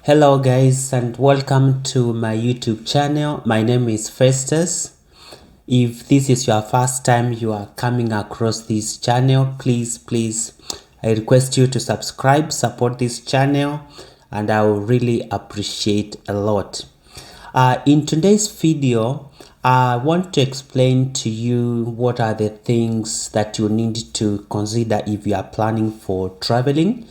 Hello guys and welcome to my YouTube channel. My name is Festus. If this is your first time you are coming across this channel, please I request you to subscribe, support this channel, and I will really appreciate a lot. In today's video, I want to explain to you what are the things that you need to consider if you are planning for traveling.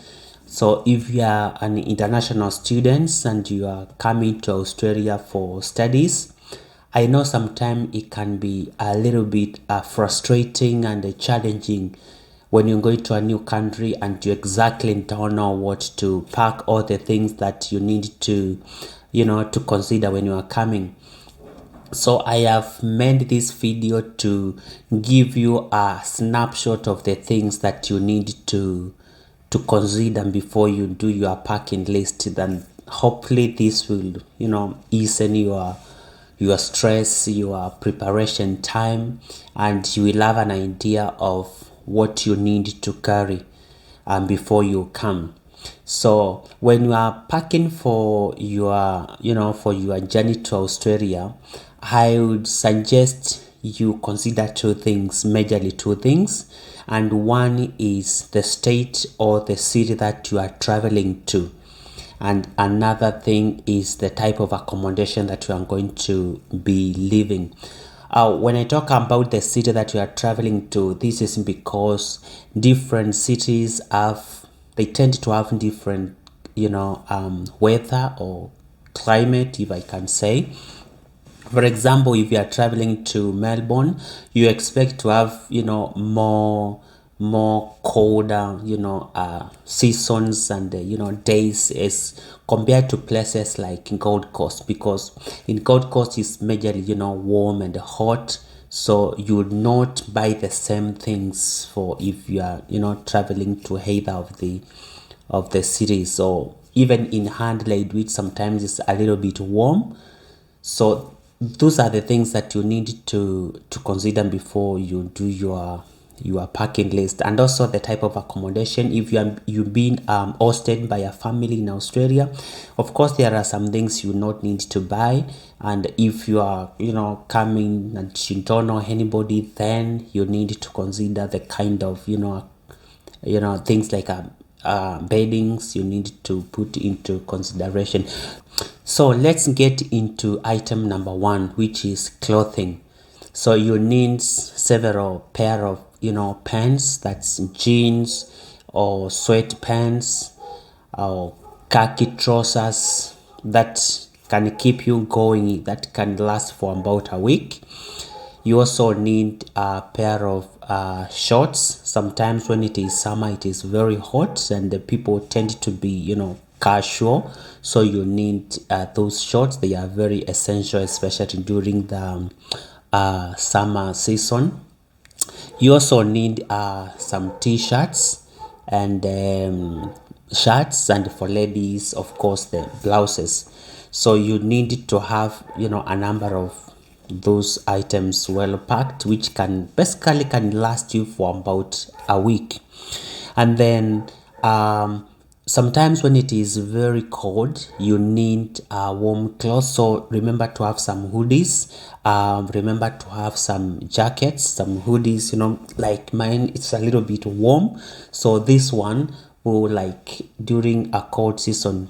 So if you are an international student and you are coming to Australia for studies, I know sometimes it can be a little bit frustrating and challenging when you're going to a new country and you exactly don't know what to pack, all the things that you need to, to consider when you are coming. So I have made this video to give you a snapshot of the things that you need to consider before you do your packing list. Then hopefully this will ease your stress, your preparation time, and you will have an idea of what you need to carry before you come. So when you are packing for your journey to Australia, I would suggest you consider majorly two things, and one is the state or the city that you are traveling to, and another thing is the type of accommodation that you are going to be living. When I talk about the city that you are traveling to, this is because different cities tend to have different weather or climate, if I can say. For example, if you are traveling to Melbourne, you expect to have more colder seasons and days as compared to places like Gold Coast, because in Gold Coast is majorly warm and hot. So you would not buy the same things for if you are traveling to either of the cities. So even in Adelaide, which sometimes is a little bit warm, so those are the things that you need to consider before you do your packing list. And also the type of accommodation. If you've been hosted by a family in Australia, of course there are some things you not need to buy. And if you are coming and you don't know anybody, then you need to consider the kind of things like beddings you need to put into consideration. So let's get into item number one, which is clothing. So you need several pair of pants, that's jeans or sweatpants or khaki trousers that can keep you going, that can last for about a week. You also need a pair of shorts. Sometimes when it is summer, it is very hot and the people tend to be casual, so you need those shorts. They are very essential, especially during the summer season. You also need some t-shirts and shirts, and for ladies, of course, the blouses. So you need to have a number of those items well packed, which can last you for about a week. And then sometimes when it is very cold, you need warm clothes. So remember to have some hoodies, remember to have some jackets, some hoodies. Like mine, it's a little bit warm, so this one will, like, during a cold season,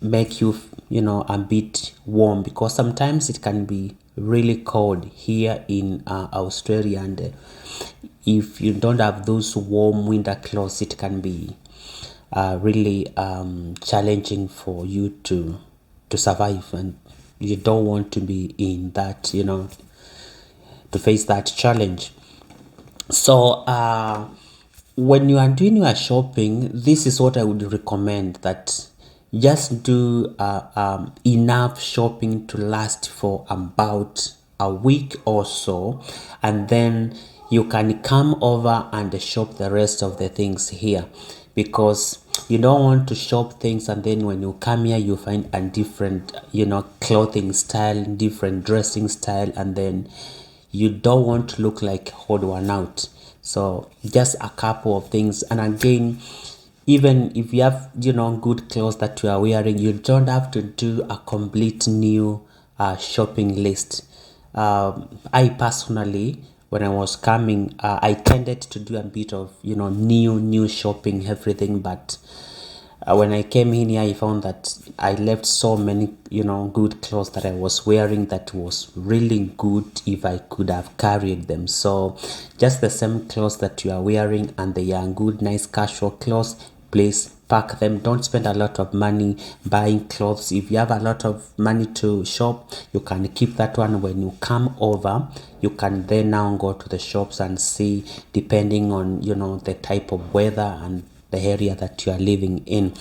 make you a bit warm, because sometimes it can be really cold here in Australia, and if you don't have those warm winter clothes, it can be really challenging for you to survive, and you don't want to be in that to face that challenge. So when you are doing your shopping, this is what I would recommend, that just do enough shopping to last for about a week or so, and then you can come over and shop the rest of the things here, because you don't want to shop things and then when you come here you find a different clothing style, different dressing style, and then you don't want to look like odd one out. So just a couple of things. And again, Even if you have good clothes that you are wearing, you don't have to do a complete new shopping list. I personally, when I was coming, I tended to do a bit of new shopping, everything. But when I came in here, I found that I left so many good clothes that I was wearing that was really good if I could have carried them. So just the same clothes that you are wearing, and they are good, nice casual clothes, please pack them. Don't spend a lot of money buying clothes. If you have a lot of money to shop, you can keep that one. When you come over, you can then now go to the shops and see, depending on the type of weather and the area that you are living in.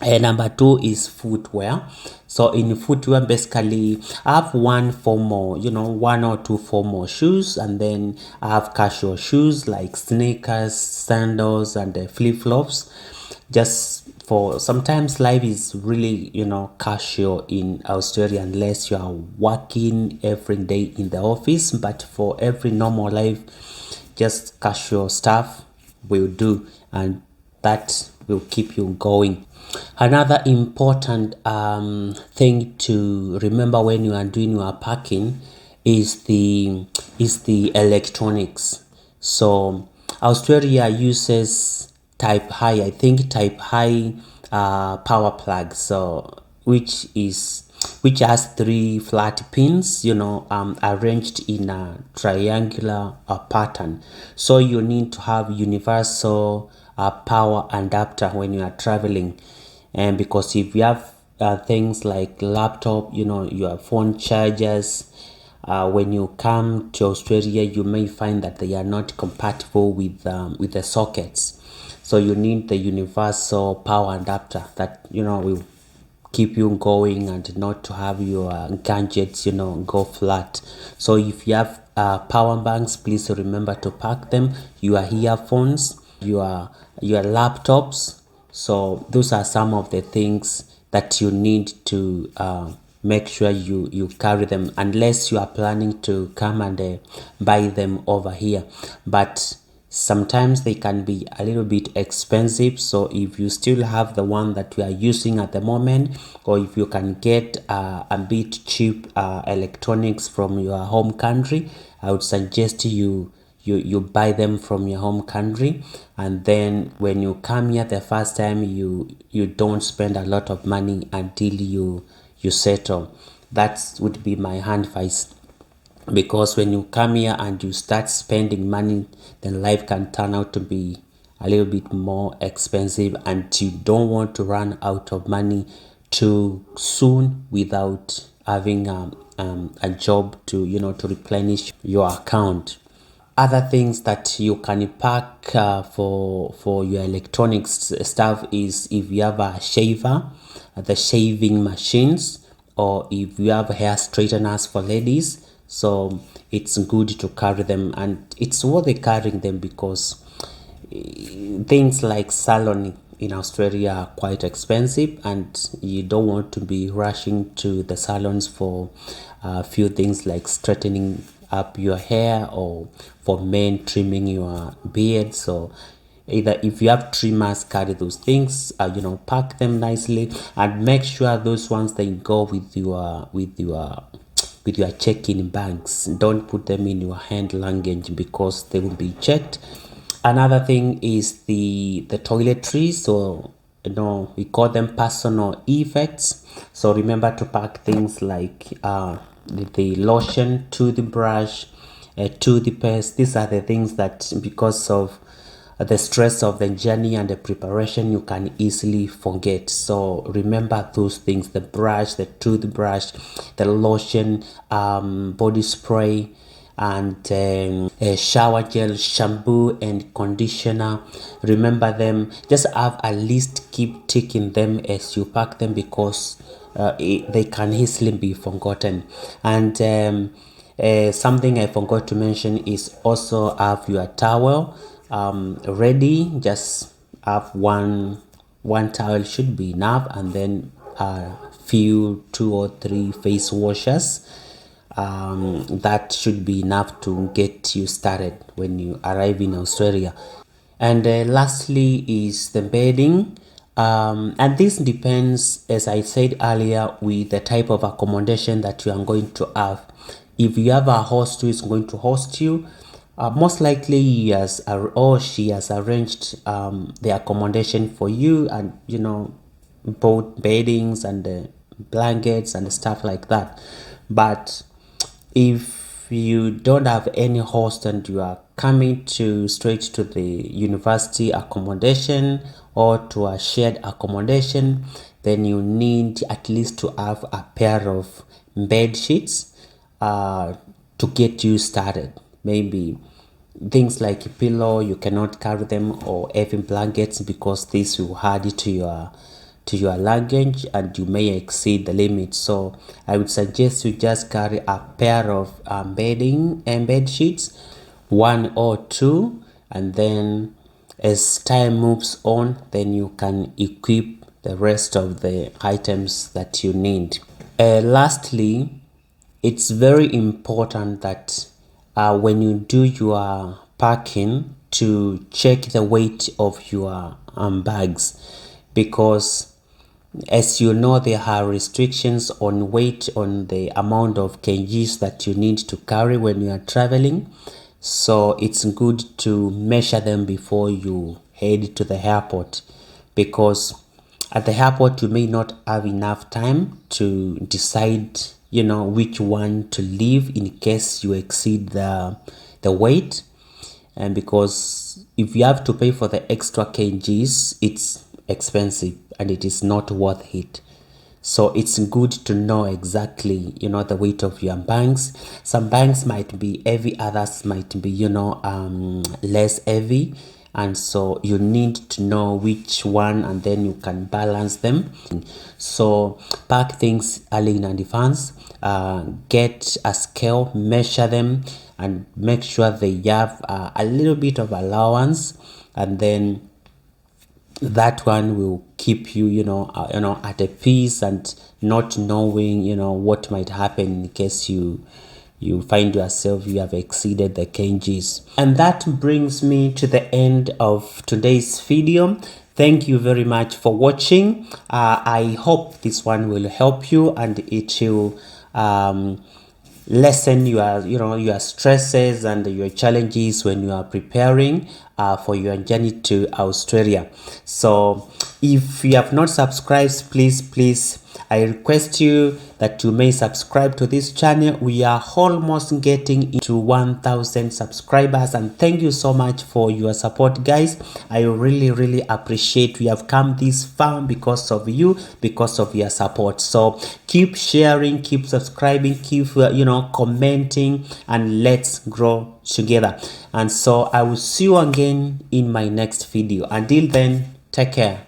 And number two is footwear. So in footwear, basically I have one formal, one or two formal shoes, and then I have casual shoes like sneakers, sandals, and flip-flops. Just for sometimes life is really casual in Australia unless you are working every day in the office. But for every normal life, just casual stuff will do, and that will keep you going. Another important thing to remember when you are doing your packing is the electronics. So Australia uses type high, I think type high power plug, so which has three flat pins, arranged in a triangular pattern. So you need to have universal power adapter when you are traveling. And because if you have things like laptop, your phone chargers, when you come to Australia, you may find that they are not compatible with the sockets. So you need the universal power adapter that will keep you going and not to have your gadgets go flat. So if you have power banks, please remember to pack them, your earphones, your laptops. So those are some of the things that you need to make sure you carry them, unless you are planning to come and buy them over here. But sometimes they can be a little bit expensive. So if you still have the one that you are using at the moment, or if you can get a bit cheap electronics from your home country, I would suggest you buy them from your home country. And then when you come here the first time, you don't spend a lot of money until you settle. That would be my advice, because when you come here and you start spending money, then life can turn out to be a little bit more expensive, and you don't want to run out of money too soon without having a job to replenish your account. Other things that you can pack for your electronics stuff is if you have a shaver, the shaving machines, or if you have hair straighteners for ladies. So it's good to carry them, and it's worth carrying them because things like salon in Australia are quite expensive, and you don't want to be rushing to the salons for a few things like straightening up your hair, or for men trimming your beard. So either if you have trimmers, carry those things, pack them nicely, and make sure those ones they go with your check-in bags. Don't put them in your hand luggage because they will be checked. Another thing is the toiletries. So we call them personal effects. So remember to pack things like the lotion, toothbrush, toothpaste. These are the things that, because of the stress of the journey and the preparation, you can easily forget. So remember those things: the brush, the toothbrush, the lotion, body spray, and a shower gel, shampoo, and conditioner. Remember them. Just have a list, keep ticking them as you pack them, because they can easily be forgotten. And something I forgot to mention is also have your towel ready. Just have one towel should be enough, and then a few 2 or 3 face washers. That should be enough to get you started when you arrive in Australia. And lastly is the bedding. And this depends, as I said earlier, with the type of accommodation that you are going to have. If you have a host who is going to host you, most likely he has or she has arranged the accommodation for you, and both beddings and blankets and stuff like that. But if you don't have any host and you are coming to straight to the university accommodation or to a shared accommodation, then you need at least to have a pair of bed sheets to get you started. Maybe things like a pillow, you cannot carry them, or even blankets, because this will add to your luggage and you may exceed the limit. So I would suggest you just carry a pair of bedding and bed sheets, one or two, and then as time moves on, then you can equip the rest of the items that you need. Lastly, it's very important that when you do your packing, to check the weight of your bags, because as you know, there are restrictions on weight, on the amount of kgs that you need to carry when you are traveling. So it's good to measure them before you head to the airport, because at the airport you may not have enough time to decide which one to leave in case you exceed the weight. And because if you have to pay for the extra kgs, it's expensive and it is not worth it. So it's good to know exactly the weight of your bags. Some bags might be heavy, others might be less heavy, and so you need to know which one, and then you can balance them. So pack things early in advance, get a scale, measure them, and make sure they have a little bit of allowance, and then that one will keep you at a peace, and not knowing what might happen in case you find yourself you have exceeded the kgs. And that brings me to the end of today's video. Thank you very much for watching. I hope this one will help you, and it will lessen your stresses and your challenges when you are preparing for your journey to Australia. So if you have not subscribed, please I request you that you may subscribe to this channel. We are almost getting into 1,000 subscribers, and thank you so much for your support, guys. I really appreciate we have come this far because of you, because of your support. So keep sharing, keep subscribing, keep commenting, and let's grow together. And so I will see you again in my next video. Until then, take care.